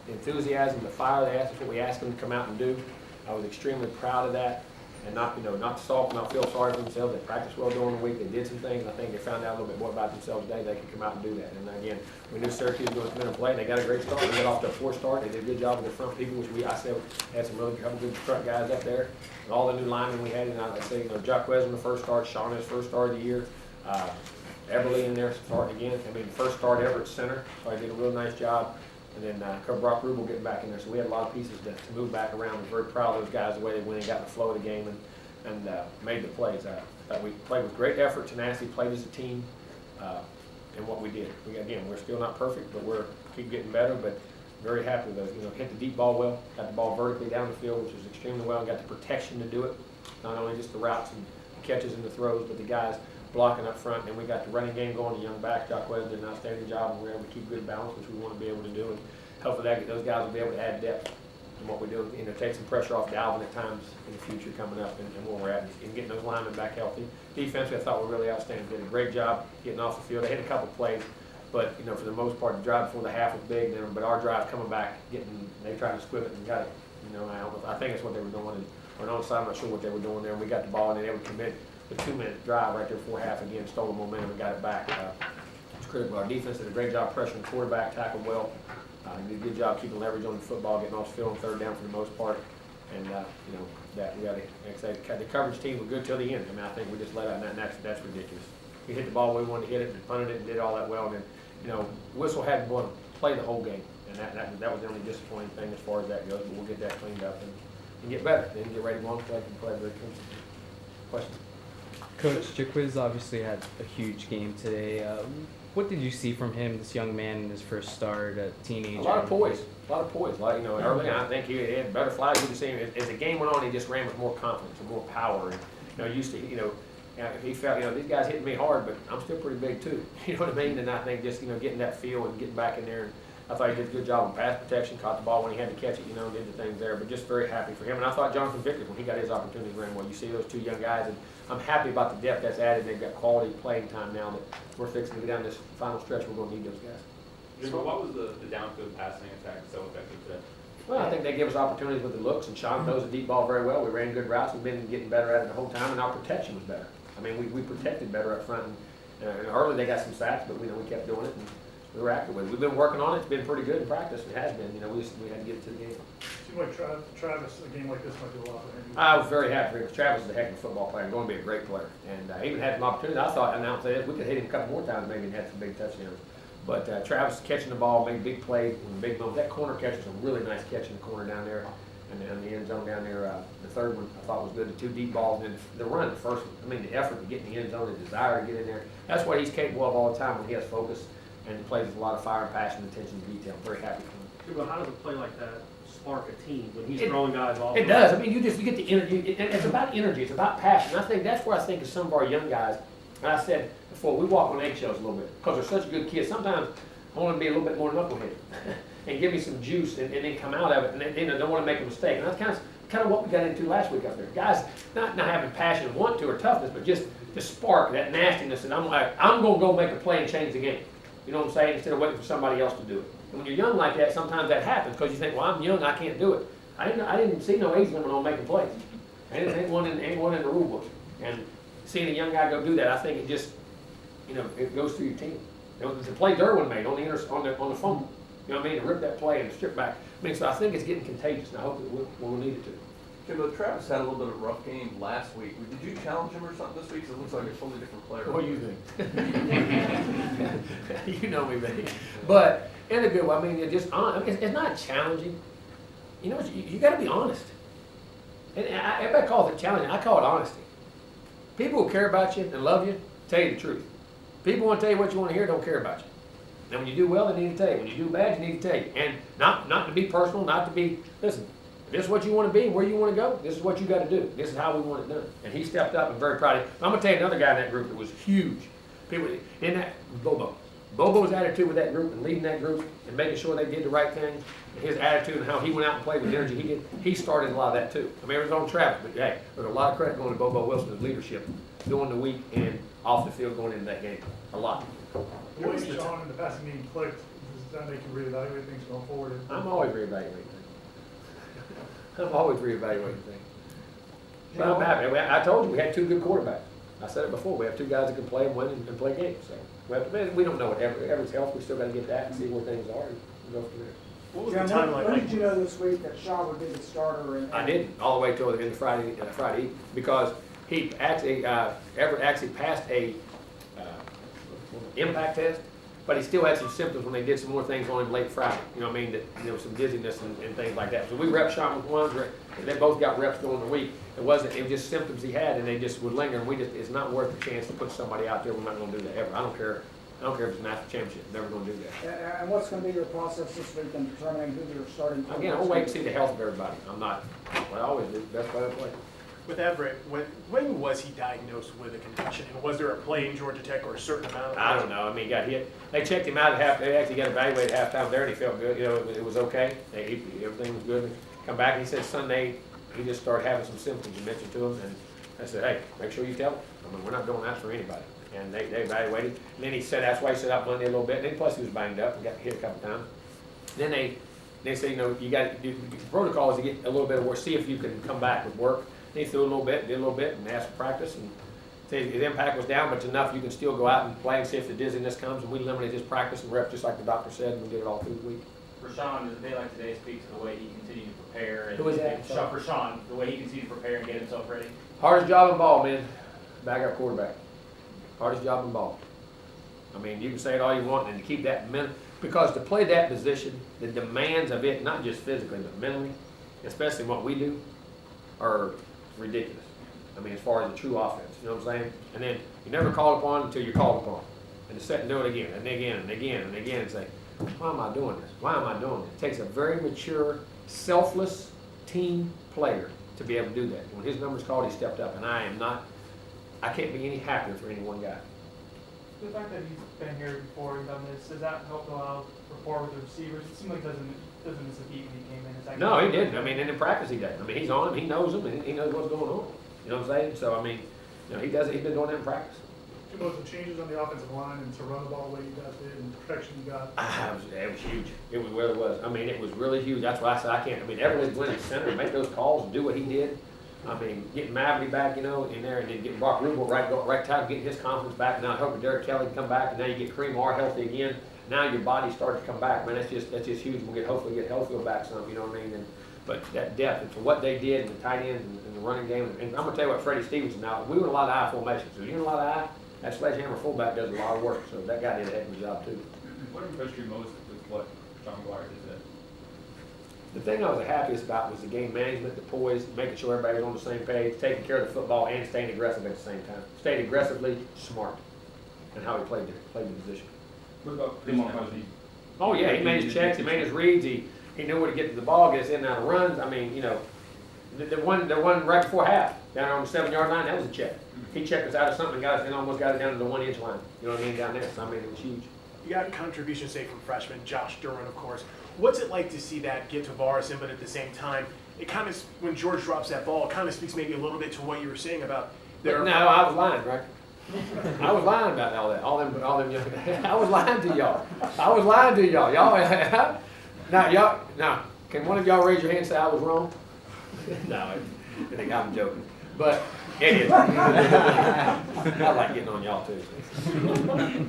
enthusiasm, the fire they asked us what we asked them to come out and do. I was extremely proud of that, and not feel sorry for themselves. They practiced well during the week. They did some things. I think they found out a little bit more about themselves today. They could come out and do that. And again, we knew Syracuse was going to come in and play, and they got a great start. They got off to a 4 start. They did a good job with their front people, which I said had some really couple good front guys up there. And all the new linemen we had, and I say, Jack Wes in the first start, Sean his first start of the year. Everly in there starting again. First start ever at center. So I did a real nice job. And then Brock Rubel getting back in there. So we had a lot of pieces to move back around. I'm very proud of those guys, the way they went and got in the flow of the game and made the plays. We played with great effort, tenacity, played as a team, and what we did. We're still not perfect, but we're keep getting better. But very happy with those. Hit the deep ball well, got the ball vertically down the field, which was extremely well, and got the protection to do it. Not only just the routes and the catches and the throws, but the guys blocking up front, and we got the running game going. The young back, Jock Wes did an outstanding job, and we were able to keep good balance, which we want to be able to do. And hopefully those guys will be able to add depth in what we do. Take some pressure off Dalvin at times in the future coming up, and where we're at, and getting those linemen back healthy. Defensively, I thought were really outstanding. Did a great job getting off the field. They hit a couple plays, but for the most part, the drive before the half was big. But our drive coming back, they tried to squib it and got it. I think that's what they were doing. And on the side, I'm not sure what they were doing there. And we got the ball, and they were commit the 2-minute drive right there before half again, stole the momentum and got it back. It's critical. Our defense did a great job pressuring the quarterback, tackled well. Did a good job keeping leverage on the football, getting off the field on third down for the most part. And that we got to, the coverage team was good till the end. I think we just let out, and that's ridiculous. We hit the ball where we wanted to hit it, and punted it, and did all that well. And then, Whistle hadn't won play the whole game, and that was the only disappointing thing as far as that goes. But we'll get that cleaned up and get better. Then get ready to go on play and play very Questions? Coach, Jaquiz obviously had a huge game today. What did you see from him, this young man, in his first start, a teenager? A lot of poise. Early on, I think he had better flags. You could see him as the game went on. He just ran with more confidence and more power. And used to, he felt, these guys hitting me hard, but I'm still pretty big too. You know what I mean? And I think just getting that feel and getting back in there. And I thought he did a good job on pass protection, caught the ball when he had to catch it. Did the things there. But just very happy for him. And I thought Jonathan Vickers, when he got his opportunity, ran well. You see those two young guys, and I'm happy about the depth that's added. They've got quality playing time now that we're fixing to get down this final stretch. We're going to need those guys. Jimbo, what was the downfield passing attack so effective today? Well, I think they give us opportunities with the looks, and Sean knows the deep ball very well. We ran good routes. We've been getting better at it the whole time, and our protection was better. We protected better up front. And early they got some sacks, but we kept doing it, and we were active with it. We've been working on it. It's been pretty good in practice. It has been. We had to get it to the game. Seems like Travis, a game like this might do a lot for him. I was very happy because Travis is a heck of a football player. Going to be a great player, and even had some opportunity. I thought, and I'll say this, we could hit him a couple more times, maybe, and had some big touchdowns. But Travis catching the ball, made big plays, big moments. That corner catch was a really nice catch in the corner down there, and the end zone down there. The third one I thought was good. The two deep balls, and then the run, the first one. The effort to get in the end zone, the desire to get in there. That's what he's capable of all the time when he has focus and he plays with a lot of fire and passion and attention to detail. I'm very happy for him. But how does a play like that spark a team when he's throwing guys off? It does. You get the energy. It's about energy. It's about passion. I think that's where I think of some of our young guys. And I said before, we walk on eggshells a little bit because they're such good kids. Sometimes I want to be a little bit more knuckleheaded and give me some juice and then come out of it, and then don't want to make a mistake. And that's kind of what we got into last week up there. Guys not having passion and want to or toughness, but just the spark, that nastiness. And I'm going to go make a play and change the game. You know what I'm saying? Instead of waiting for somebody else to do it. And when you're young like that, sometimes that happens because you think, well, I'm young, I can't do it. I didn't see no age limit on making plays. I didn't think one in the rule book. And seeing a young guy go do that, I think it just, it goes through your team. The play Derwin made on the phone, to rip that play and strip back. So I think it's getting contagious, and I hope that we'll need it to. Jimbo, Travis had a little bit of a rough game last week. Did you challenge him or something this week? Because it looks like a totally different player. What do you think? You know me, baby. But in a good way. It's not challenging. You got to be honest. And everybody calls it challenging. I call it honesty. People who care about you and love you tell you the truth. People want to tell you what you want to hear, don't care about you. And when you do well, they need to tell you. When you do bad, you need to tell you. And not to be personal, not to be, listen, if this is what you want to be and where you want to go, this is what you got to do. This is how we want it done. And he stepped up and very proud of him. I'm going to tell you another guy in that group that was huge. People in that, Bobo. Bobo's attitude with that group and leading that group and making sure they did the right thing, and his attitude and how he went out and played with energy, he started a lot of that too. It was on Travis, but hey, there's a lot of credit going to Bobo Wilson's leadership during the week and off the field going into that game. A lot. The way Sean in the passing game clicked, that make you reevaluate things going forward? I'm always reevaluating things. I'm always reevaluating things. But I'm happy. I told you, we had two good quarterbacks. I said it before, we have two guys that can play and win and play games. So we don't know what Everett's health, we still got to get that and see where things are and go from there. What was the John, timeline when like? did you know this week that Shaw would be the starter? And I didn't, all the way till the end of Friday evening, because he actually, Everett actually passed a impact test, but he still had some symptoms when they did some more things on him late Friday. You know what I mean? That, you know, some dizziness and things like that. So we rep shot with ones, they both got reps during the week. It was just symptoms he had, and they just would linger. And it's not worth the chance to put somebody out there. We're not going to do that ever. I don't care if it's a national championship. Never going to do that. And what's going to be your process this week in determining who you're starting? Again, I'll wait and see the health of everybody. I'm not. What I always do, best player to play. With Everett, when was he diagnosed with a concussion? And was there a play in Georgia Tech or a certain amount of? I don't know. I mean, he got hit. They checked him out at half. They actually got evaluated at halftime there, and he felt good. You know, it was okay. Everything was good. Come back, and he said Sunday he just started having some symptoms. You mentioned to him, and I said, hey, make sure you tell him. I mean, we're not doing that for anybody. And they evaluated. And then he said that's why he sat out Monday a little bit. And then plus he was banged up and got hit a couple times. Then they say, you know, you got the protocol is to get a little bit of work, see if you can come back with work. He threw a little bit, did a little bit, and asked for practice. And his impact was down, but it's enough you can still go out and play and see if the dizziness comes. And we eliminate his practice and rep just like the doctor said, and we did it all through the week. Rashawn, does a day like today speak to the way he continued to prepare? And Who is that? Rashawn, the way he continued to prepare and get himself ready? Hardest job in ball, man. Backup quarterback. Hardest job in ball. I mean, you can say it all you want, and to keep that because to play that position, the demands of it, not just physically but mentally, especially what we do, are ridiculous. I mean, as far as the true offense, you know what I'm saying? And then you never call upon until you're called upon. And to sit and do it again and again and again and again and say, why am I doing this? Why am I doing this? It takes a very mature, selfless team player to be able to do that. When his number's called, he stepped up, and I can't be any happier for any one guy. The fact that he's been here before and done this, does that help allow rapport with the receivers? It seemed like doesn't miss a beat when he came in. Is that No, he didn't. I mean, and in practice he doesn't. I mean, he's on him, he knows him, and he knows what's going on. You know what I'm saying? So, I mean, you know, he's been doing that in practice. Jimbo, the changes on the offensive line and to run the ball the way you guys did and the protection you got. It was huge. It was where it was. I mean, it was really huge. That's why I said I can't. I mean, Everett went in center and make those calls and do what he did. I mean, getting Maverick back, you know, in there, and then getting Brock Rubel right time, getting his confidence back. Now hoping Derek Kelly can come back, and now you get Kareem Orr healthy again. Now your body starts to come back. Man, that's just huge. We'll hopefully get Hellfield back some. You know what I mean? But that depth and for what they did and the tight ends and the running game. And I'm gonna tell you what, Freddie Stevenson. Now we were in a lot of eye formation, so you're in a lot of eye. That sledgehammer fullback does a lot of work. So that guy did a heck of a job too. What impressed you most with what John McGuire did today? The thing I was the happiest about was the game management, the poise, making sure everybody was on the same page, taking care of the football, and staying aggressive at the same time. Stayed aggressively smart, and how he played the position. What about personality? Oh yeah, he made his checks, he made his reads, he knew where to get to the ball, get us in and out of runs. I mean, you know, the one right before half, down on the 7-yard line, that was a check. He checked us out of something, got us, and almost got it down to the 1-inch line. You know what I mean, down there. So I mean, it was huge. You got contributions, say, from freshman Josh Duran, of course. What's it like to see that get Tavares in, but at the same time, it kind of, when George drops that ball, it kind of speaks maybe a little bit to what you were saying about their... No, I was lying, right? I was lying about all that. All them. I was lying to y'all. Now, can one of y'all raise your hand and say I was wrong? No, I think I'm joking. But it is. I like getting on y'all too.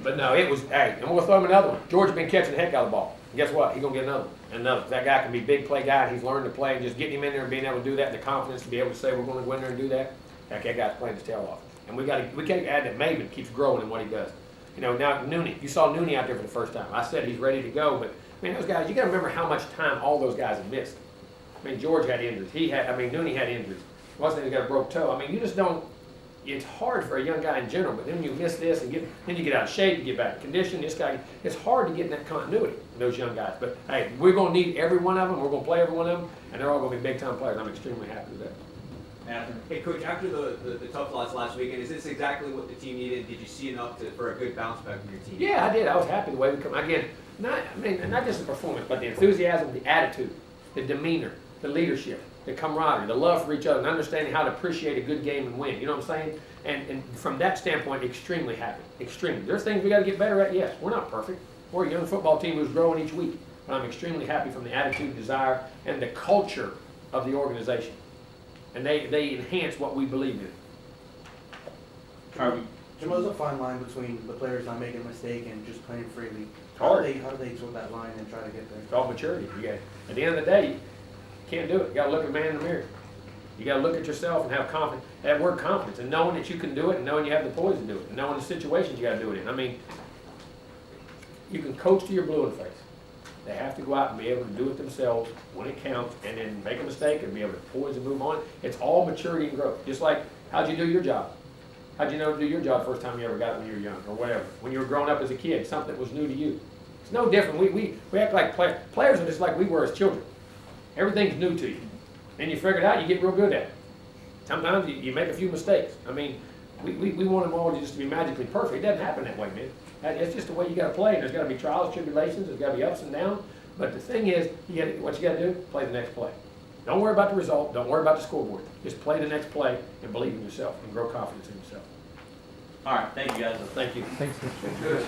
But no, it was, hey, I'm gonna throw him another one. George's been catching the heck out of the ball. And guess what? He's gonna get another one. Another. That guy can be a big play guy, and he's learned to play, and just getting him in there and being able to do that, and the confidence to be able to say we're gonna go in there and do that. Heck, that guy's playing his tail off. And we can't add that Maven keeps growing in what he does. You know, now Nooney, you saw Nooney out there for the first time. I said he's ready to go, but I mean, those guys, you gotta remember how much time all those guys have missed. I mean, George had injuries. Nooney had injuries. Wasn't he got a broke toe? I mean, you just don't, it's hard for a young guy in general, but then you miss this and then you get out of shape, you get back in condition. This guy, it's hard to get in that continuity in those young guys. But hey, we're gonna need every one of them. We're gonna play every one of them, and they're all gonna be big time players. I'm extremely happy with that. Hey, Coach, after the tough loss last weekend, is this exactly what the team needed? Did you see enough for a good bounce back from your team? Yeah, I did. I was happy the way we come. Again, not just the performance, but the enthusiasm, the attitude, the demeanor, the leadership, the camaraderie, the love for each other, and understanding how to appreciate a good game and win. You know what I'm saying? And from that standpoint, extremely happy. Extremely. There's things we got to get better at. Yes, we're not perfect. We're a young football team who's growing each week. But I'm extremely happy from the attitude, desire, and the culture of the organization. And they enhance what we believe in. Harvey, Jimbo, there's a fine line between the players not making a mistake and just playing freely. Hard. How do they sort that line and try to get there? It's all maturity. At the end of the day, you can't do it. You gotta look at a man in the mirror. You gotta look at yourself and have confidence. That word confidence, and knowing that you can do it, and knowing you have the poise to do it, and knowing the situations you gotta do it in. I mean, you can coach to your blue in the face. They have to go out and be able to do it themselves when it counts, and then make a mistake and be able to poise and move on. It's all maturity and growth. Just like, how'd you do your job? How'd you know to do your job the first time you ever got it when you were young, or whatever? When you were growing up as a kid, something that was new to you. It's no different. We act like players. Players are just like we were as children. Everything's new to you. Then you figure it out, you get real good at it. Sometimes you make a few mistakes. I mean, we want them all just to be magically perfect. It doesn't happen that way, man. It's just the way you got to play. And there's got to be trials, tribulations. There's got to be ups and downs. But the thing is, what you got to do, play the next play. Don't worry about the result. Don't worry about the scoreboard. Just play the next play and believe in yourself and grow confidence in yourself. all right, thank you guys. Thank you. Thanks, Coach. Good.